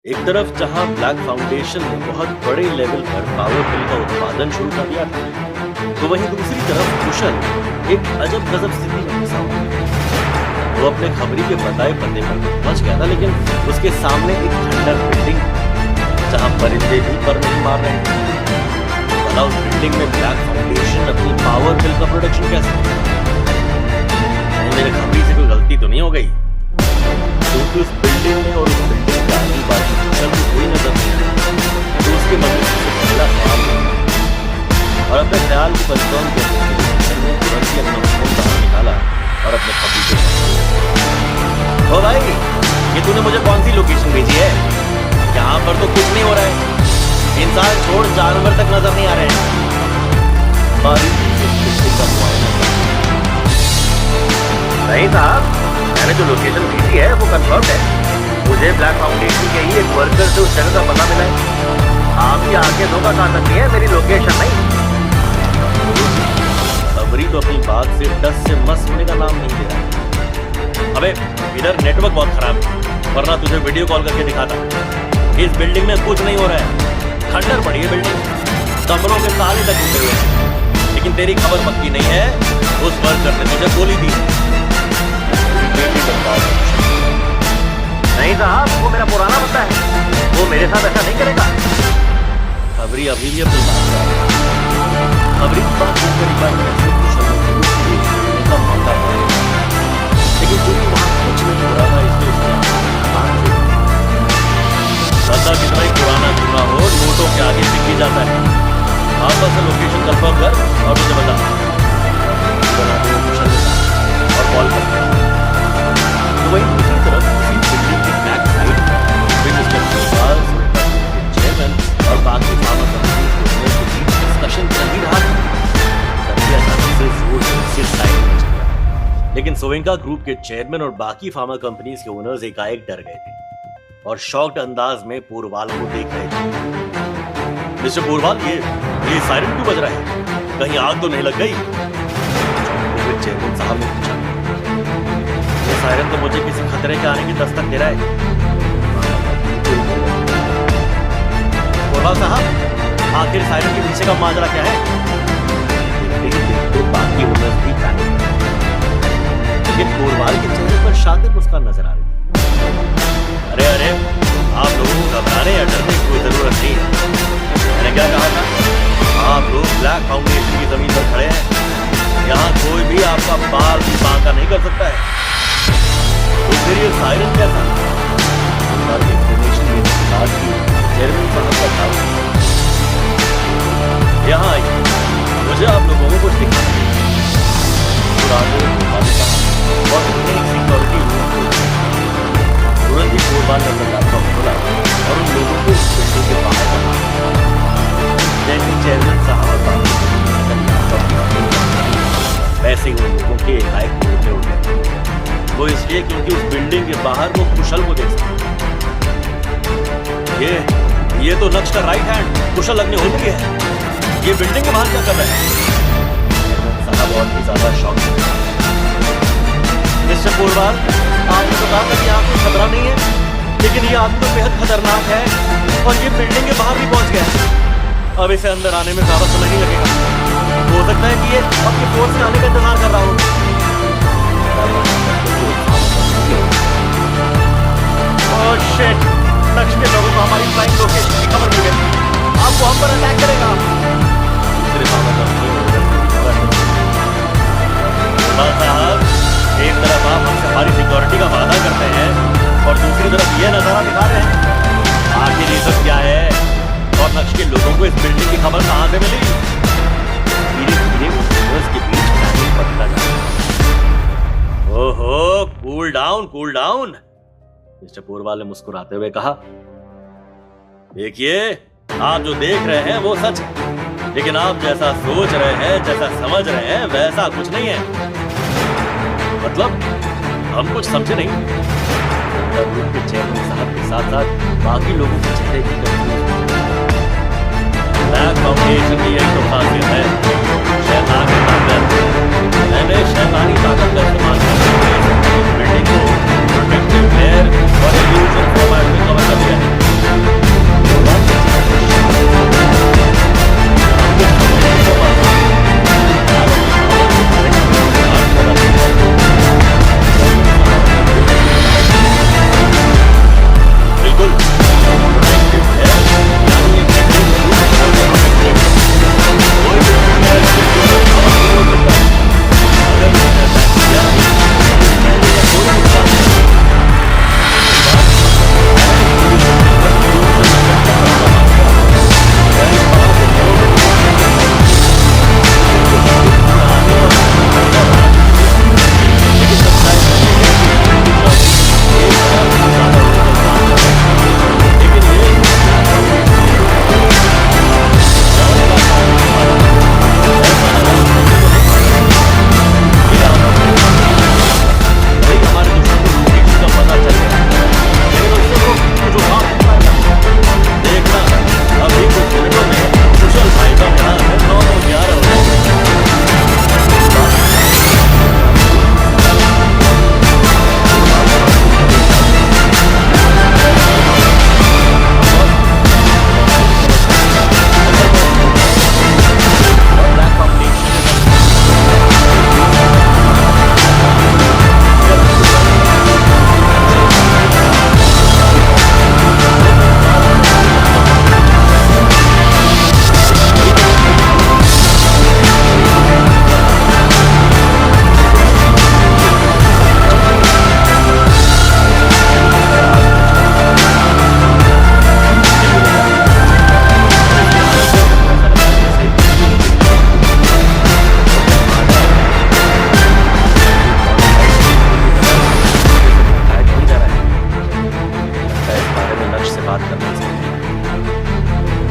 एक तरफ जहां ब्लैक फाउंडेशन ने बहुत बड़े लेवल पर पावर बिल का उत्पादन शुरू कर दिया था, तो वहीं दूसरी तरफ कुशल एक अजब गजब स्थिति में फंसा हुआ था। वो अपने खबरी के बताए पते पर पहुंच गया था, लेकिन उसके सामने एक खंडर बिल्डिंग जहां परिंदे भी पर नहीं मार रहे थे। भला उस बिल्डिंग में ब्लैक फाउंडेशन अपनी पावर बिल का प्रोडक्शन कैसे करेगा? मेरे खबरी से कोई गलती तो नहीं हो गई? क्योंकि उस बिल्डिंग में और उस बिल्डिंग के आजू बाजू कुशल को कोई नजर नहीं आया, तो उसके मन में सबसे पहला सवाल था। और अपने ख्याल को कंफर्म करने के लिए कुशल ने तुरंत ही अपना फोन बाहर निकाला और अपने खबरी को, ओ भाई, ये तूने मुझे कौन सी लोकेशन भेजी है? यहाँ पर तो कुछ नहीं हो रहा है, इंसान छोड़ जानवर तक नजर नहीं आ रहे हैं। बारीकी से उस बिल्डिंग का मुआयना किया। नहीं साहब, मैंने जो लोकेशन भेजी है वो कंफर्म है। मुझे ब्लैक फाउंडेशन के ही एक वर्कर से उस जगह का पता मिला है। आपकी आंखें धोखा खा सकती है, मेरी लोकेशन नहीं। खबरी तो अपनी बात से डस से मस होने का नाम नहीं ले रहा। अबे इधर नेटवर्क बहुत खराब है, वरना तुझे वीडियो कॉल करके दिखाता। इस बिल्डिंग में कुछ नहीं हो रहा है, खंडर पड़ी है बिल्डिंग, कमरों के ताले तक टूटे हुए हैं। लेकिन तेरी खबर पक्की नहीं है, उस वर्कर ने तुझे गोली दी। नहीं साहब, वो मेरा पुराना बंदा है, वो मेरे साथ ऐसा नहीं करेगा। खबरी अभी भी अपनी बात कर रहा है। खबरी की बात सुनकर एक बार कैसे कुशल का मौका मिला, लेकिन चूंकि वहां कुछ नहीं हो रहा था, इसलिए उसने बंदा कितना ही पुराना क्यों ना हो, नोटों के आगे टिक जाता है। आप बस लोकेशन कंफर्म कर और मुझे बता। और कॉल कर। तो वहीं दूसरी तरफ उसी बिल्डिंग के बैक साइड में मिस्टर पोरवाल, चेयरमैन और बाकी फार्मा कंपनीज के ओनर्स के बीच डिस्कशन चल ही रहा था। तभी अचानक से जोर से साइड में चल गया। लेकिन सोवेंका ग्रुप के चेयरमैन और बाकी फार्मा कंपनीज के ओनर्स एकाएक डर गए थे और शॉक्ड अंदाज में पोरवाल को देख रहे थे। मिस्टर पोरवाल, ये सायरन क्यों बज रहा है? कहीं आग तो नहीं लग गई? चेयरमैन साहब ने पूछा। ये सायरन तो मुझे किसी खतरे के आने की दस्तक दे रहा है। पोरवाल साहब, आखिर सायरन के पीछे का माजरा क्या है? तो बाकी ओनर्स भी पैनिक कर रहे, लेकिन पोरवाल के चेहरे पर शातिर मुस्कान नजर आ रही थी। अरे अरे, आप लोगों को घबराने या डरने की कोई जरूरत नहीं है। मैंने क्या कहा था? आप लोग ब्लैक फाउंडेशन की जमीन पर खड़े हैं, यहाँ कोई भी आपका बाल भी बांका नहीं कर सकता है। तो फिर ये सायरन क्या था? चेयरमैन साहब का था। यहाँ आइए, मुझे आप लोगों को कुछ दिखाना है। और उन्होंने एक सिक्योरिटी रूम खोला। तुरंत ही पोरवाल ने अपना लैपटॉप खोला और उन लोगों को उस बिल्डिंग के बाहर रखा। जैसे चेयरमैन साहब वैसे ही उन लोगों के एकाएक टूटने उठे। वो इसलिए क्योंकि उस बिल्डिंग के बाहर वो कुशल को देख सकते। ये तो नक्श का राइट हैंड कुशल अग्निहोत्री है। ये बिल्डिंग के बाहर क्या कर रहे हैं? साहब और भी ज्यादा शॉक। मिस्टर पोरवाल, आपने तो कहा था कि यहाँ कोई खतरा नहीं है, लेकिन ये आदमी तो बेहद खतरनाक है और ये बिल्डिंग के बाहर भी पहुंच गया। अब इसे अंदर आने में ज्यादा समय नहीं लगेगा। हो सकता है कि ये अपनी फोर्स में आने का इंतजार कर रहा हो। ओह शिट, नक्श के लोगों को हमारी फ्लाइंग लोकेशन की खबर मिल गई। अब वो हम पर अटैक करेगा। साहब, एक तरफ आप हमसे हमारी सिक्योरिटी का वादा करते हैं और दूसरी तरफ ये नजारा दिखा रहे हैं। आखिर ये सब क्या है? और नक्श के लोगों को इस बिल्डिंग की खबर कहां से मिली? धीरे-धीरे के बीच पैनिक बढ़ता जा रहा। ओहो, cool down, cool down, mister Porwal ने मुस्कुराते हुए कहा। देखिए, आप जो देख रहे हैं वो सच है, लेकिन आप जैसा सोच रहे हैं, जैसा समझ रहे हैं, वैसा कुछ नहीं है। मतलब हम कुछ समझे नहीं। ग्रुप के चेयरमैन साहब के साथ साथ बाकी लोगों के चेहरे भी ब्लैक फाउंडेशन की यही तो खासियत है, शैतान की ताकत। मैंने शैतानी ताकत का इस्तेमाल करके बिल्डिंग को प्रोटेक्टिव लेयर और इल्यूजन फॉर्मेट में कवर कर दिया है।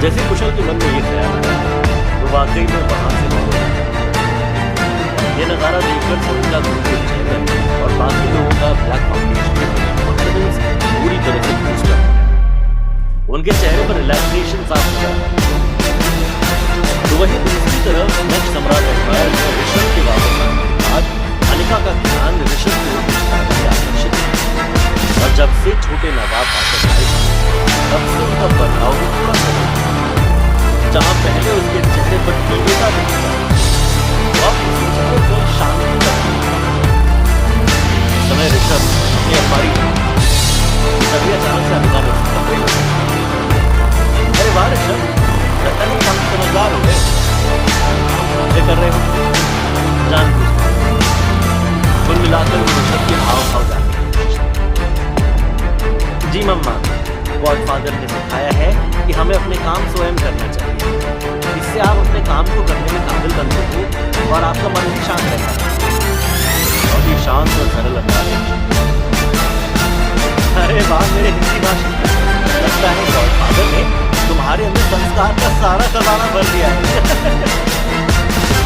जैसे कुशल के मन में ये ख्याल आया तो वाकई में वहां से लौटा। ये नजारा देखकर सोनिका गुरु के चेहरे और बाकी लोगों का ब्लैक फाउंडेशन कॉन्फिडेंस पूरी तरह से बूस्ट हो गया। उनके चेहरे पर रिलैक्सेशन साफ हो गया। तो वहीं दूसरी तरफ नेक्स्ट सम्राट एम्पायर में ऋषभ के वापस आने के बाद अनिका का ध्यान ऋषभ की ओर आकर्षित है। और जब से छोटे नवाब वापस आए तब से उनका बदलाव भी पूरा बदल गया। जहां पहले उसके चेहरे पर तीव्रता दिखती थी, अब उसके चेहरे पर शांति का समय ऋषभ अपनी अखबारी तभी अचानक से अनिका ने उसका कोई अरे वाह ऋषभ, लगता नहीं हम समझदार हो गए। क्या कर रहे हो? जान कुल मिलाकर वो ऋषभ के भाव जाने। जी मम्मा, गॉडफादर ने सिखाया है कि हमें अपने काम स्वयं करना चाहिए। इससे आप अपने काम को करने में काबिल बनते हो और आपका मन भी शांत रहता है। और ये शांत और सरल अंदाज है। अरे वाह मेरे हिंदी भाषा, लगता है गॉडफादर ने तुम्हारे अंदर संस्कार का सारा खजाना भर दिया है।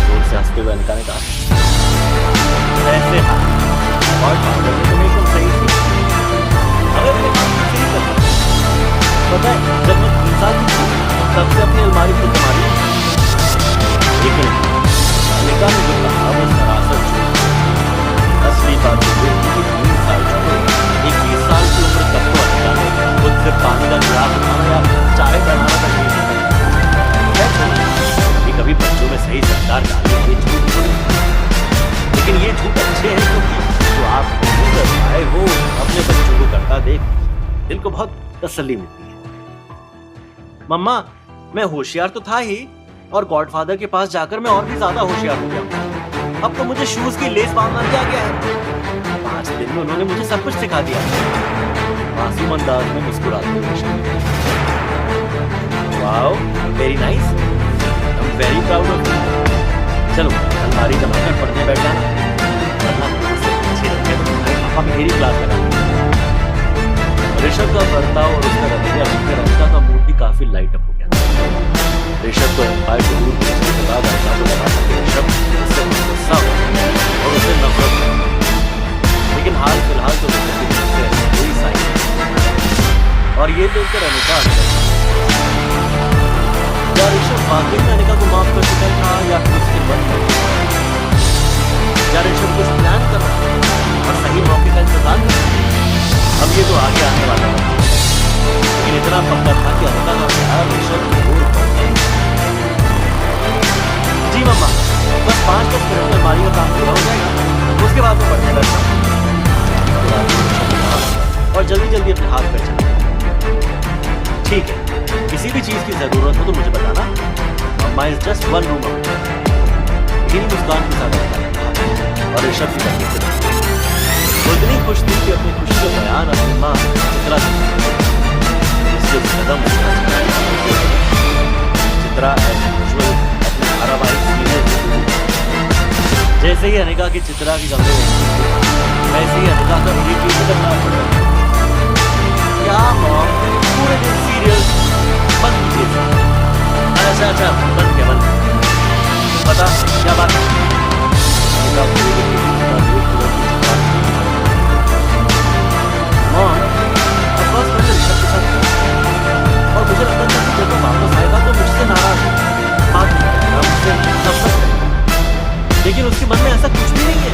जोर से हंसते हुए अनिका ने कहा, ऐसे हाँ, गॉडफादर ने तुम्हें एकदम सही सीखा। हमें अपने काम को सही करना। पता है, जब मैं 3 साल की थी तब से अपनी अलमारी को संभाली, लेकिन अनिका ने जो कहा वो सरासर झूठ। असली बात ये थी कि 3 साल छोड़ो, 21 साल की उम्र तक तो अनिका ने खुद से पानी का गिलास उठाना या चाय बनाना तक नहीं सीखा। कभी बच्चों में सही संस्कार डालने के झूठ बोले, लेकिन ये झूठ अच्छे हैं क्योंकि जो आप नहीं कर पाए वो अपने बच्चों को करता देख दिल को बहुत तसल्ली मिलती है। मम्मा, मैं होशियार तो था ही और गॉडफादर के पास जाकर मैं और भी ज्यादा होशियार हो गया। अब तो मुझे शूज की लेस बांधना भी आ गया है। 5 दिन में उन्होंने मुझे सब कुछ सिखा दिया। मासूम अंदाज में मुस्कुराते हुए wow, very nice, I am very proud of you. चलो अलमारी जमाकर पढ़ने बैठ जाना, वरना मुझसे पीछे रखे तो तुम्हारे पापा मेरी क्लास लगाएंगे। ऋषभ का बर्ताव और उसका रवैया देखकर अनिका का मूड भी काफी लाइट अप हो गया। ऋषभ को एम्पायर से दूर भेजने के बाद अनिका को लगा था कि ऋषभ उससे गुस्सा हो और उसे नफरत हो, लेकिन हाल फिलहाल तो ऋषभ की तरफ से कोई साइन नहीं। और ये देखकर अनिका क्या ऋषभ वाकई में अनिका को माफ कर चुका था या फिर उसके मन में क्या ऋषभ कुछ प्लान कर रहा है और सही मौके का इंतजार कर रहा है? अब ये तो आगे आने वाला है, लेकिन इतना पक्का था कि अनिका का प्यार ऋषभ की ओर बढ़ गया। जी मम्मा, बस 5-10 मिनट में अलमारी का काम पूरा हो जाएगा, उसके बाद मैं पढ़ने बैठता हूँ। और जल्दी जल्दी अपने हाथ पर चलता। ठीक है, किसी भी चीज की जरूरत हो तो मुझे बताना। Mumma is just one room away. यही मुस्कान के साथ और ऋषभ की बातें से वो इतनी खुश थी कि अपनी खुशी का बयान अपनी मां चित्रा जिससे कदम चित्रा अपने धारावाहिक सीरियल जैसे ही अनिका की चित्रा की कमरे वैसे ही अनिका का एक करना पड़ा। क्या मॉम, पूरे दिन सीरियल बंद कीजिए। अच्छा बंद क्या बंद, पता क्या बात है? मॉम, बस मैंने ऋषभ के साथ और मुझे लगता था कि जब वो वापस आएगा तो मुझसे नाराज बात नहीं करेगा, मुझसे नफरत करेगा, लेकिन उसके मन में ऐसा कुछ भी नहीं है।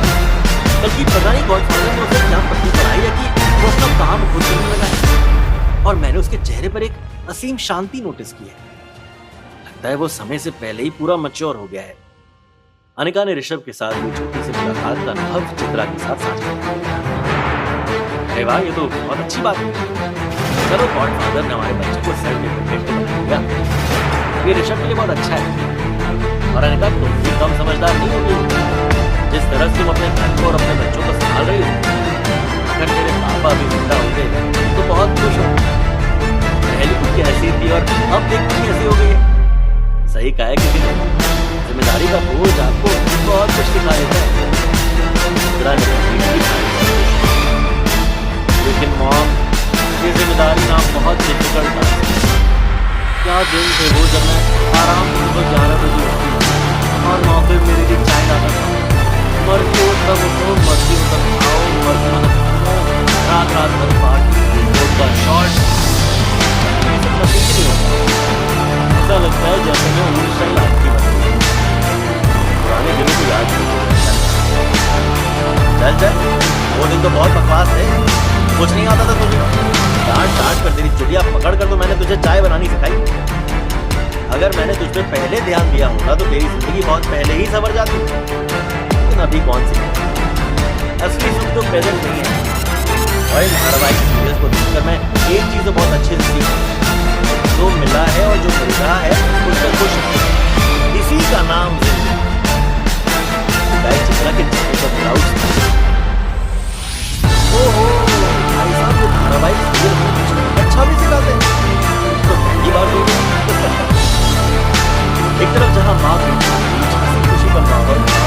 बल्कि पता नहीं गॉडफादर ने उसे क्या पट्टी कराई है कि वो अपना काम खुद करने लगा है। और मैंने उसके चेहरे पर एक असीम शांति नोटिस की है। लगता है वो समय से पहले ही पूरा मैच्योर हो गया है। अनिका ने ऋषभ के साथ हुई छोटी सी मुलाकात का अनुभव चित्रा के साथ साझा किया। अरे वाह, ये तो बहुत अच्छी बात है। चलो गॉडफादर ने हमारे बच्चे को सेल्फ डिपेंडेंट बना दिया, ये ऋषभ के लिए बहुत अच्छा है। और अनिका, तुम भी कम समझदार नहीं होगी। जिस तरह से तुम अपने घर को और अपने बच्चों को संभाल रही हो, अगर तेरे पापा भी जिंदा होते तो बहुत खुश हो। पहले कुछ कैसी थी और अब देखती कैसी हो गई है। सही कहा है किसी ने, जिम्मेदारी का बोझ आपको बहुत कुछ सिखा देता है। लेकिन मॉम, ये जिम्मेदारी ना बहुत डिफिकल्ट था। क्या दिन थे वो जब मैं आराम से सुबह 11 बजे उठती थी और माँ फिर मेरे लिए चाय लाता था। मर्जी हो तब उठो, मर्जी हो तब खाओ, मर्जी हो तब घूमो, रात रात भर पार्टी, रोड का शॉर्ट, ये सब नसीब ही नहीं होता। ऐसा लगता है जैसे मैं उम्र स्टाइल आपकी बन गई। पुराने दिनों को याद चल चल, वो दिन तो बहुत बकवास थे, कुछ नहीं आता था तुझे। डांट डांट कर तेरी चुड़िया पकड़ कर तो मैंने तुझे चाय बनानी सिखाई। अगर मैंने तुझ पे पहले ध्यान दिया होता तो तेरी जिंदगी बहुत पहले ही संवर जाती। लेकिन अभी कौन सी असली सुख तो प्रेजेंट नहीं है। और इन धारावाहिक सीरियल्स को देखकर मैं एक चीज तो बहुत अच्छे से सीखी, जो मिला है और जो मिल रहा है उससे खुश है। इसी का नाम जिंदगी। चित्रा के चेहरे पर ब्लाउज, ओहो भाई साहब, ये धारावाहिक सीरियल में कुछ अच्छा भी सिखाते हैं तो पहली बार देखा। एक तरफ जहां माँ की हंसी खुशी का माहौल था,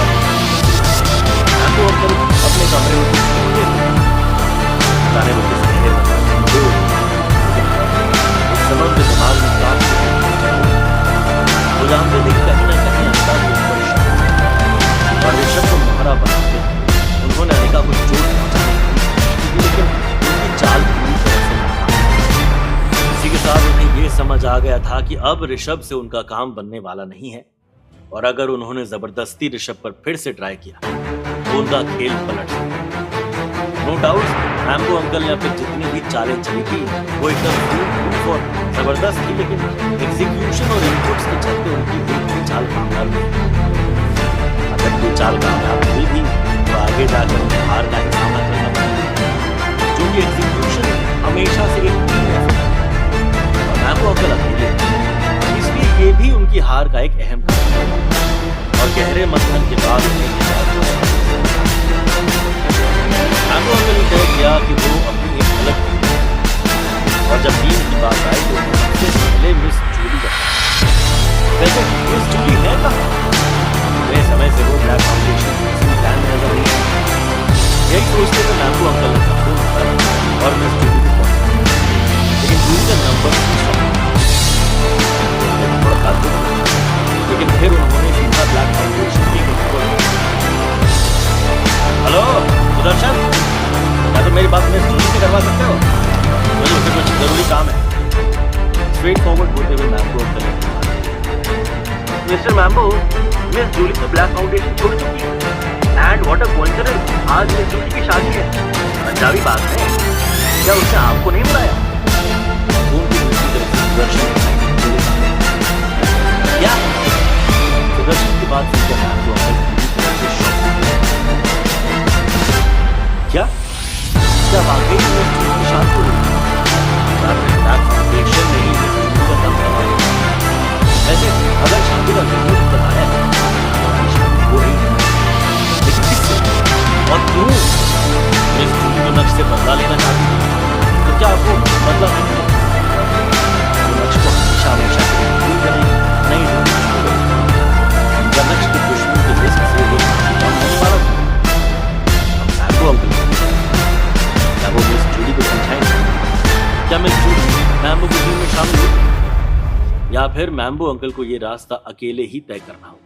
तो अपने कमरे में जाने में किस कहने लगा। इस समय उनके दिमाग में काम वो जानते थे कि कहीं ना कहीं अंदाज के ऊपर और ऋषभ को मुहारा बनाते उन्होंने अनिका को चोट पहुंचाई, लेकिन उनकी चाल पूरी तरह से नाकाम। इसी के साथ उन्हें यह समझ आ गया था कि अब ऋषभ से उनका काम बनने वाला नहीं है, और अगर उन्होंने जबरदस्ती ऋषभ पर फिर से ट्राई किया तो उनका खेल पलट सकता। नो डाउट मैम्बो अंकल ने अपनी जितनी भी चालें चली थी वो एकदम और जबरदस्त थी, लेकिन एग्जीक्यूशन और इनपुट्स के चलते उनकी एक भी चाल कामयाब नहीं। अगर कोई चाल कामयाब हुई भी तो आगे जाकर हार का ही सामना करना पड़ा, क्योंकि एग्जीक्यूशन हमेशा से एक टीम है और मैम्बो अंकल अकेले, इसलिए ये भी उनकी हार का एक अहम कारण है। और गहरे मंथन के बाद मैम्बो अंकल ने तय किया कि वो अपनी एक अलग टीम, और जब टीम की बात आई तो सबसे पहले मिस जूली का। वैसे मिस जूली है कहाँ? नए समय से वो ब्लैक फाउंडेशन किसी प्लान में नजर नहीं आई। यही सोचते हुए मैम्बो अंकल ने फोन उठाया और मिस जूली को कॉल किया, लेकिन जूली का नंबर थोड़ा बात हुआ, लेकिन फिर उन्होंने सीधा ब्लैक फाउंडेशन की हेलो सुदर्शन, क्या तुम मेरी बात मिस जूली से करवा सकते हो? मुझे उससे कुछ जरूरी काम है। स्ट्रेट फॉरवर्ड बोलते हुए मैम्बो अंकल ने मिस्टर मैम्बो, मिस जूली तो ब्लैक फाउंडेशन छोड़ चुकी है। एंड व्हाट अ कोइंसिडेंस, आज मिस जूली की शादी है पंजाबी बात है। क्या उसने आपको नहीं बुलाया? क्या सुदर्शन की बात सुनकर मैम्बो अंकल क्या क्या वाकई में मिस जूली की शादी हो गई? ब्लैक फाउंडेशन नहीं मिस जूली का नाम करवाया। वैसे अगर शादी का वीडियो बनाया है तो शादी हो रही है, लेकिन किससे और क्यों? मिस जूली तो नक्श से बदला लेना चाहती है, तो क्या आपको बदला नहीं है? वो नक्श को हमेशा हमेशा भूल करेगी, नहीं नक्श के दुश्मन के रिस्क से वो काम होने वाला था। मैम्बो अंकल क्या वो मिस जूली को समझाएंगे? क्या मिस जूली मैम्बो की टीम में शामिल होगी, या फिर मैम्बो अंकल को ये रास्ता अकेले ही तय करना होगा?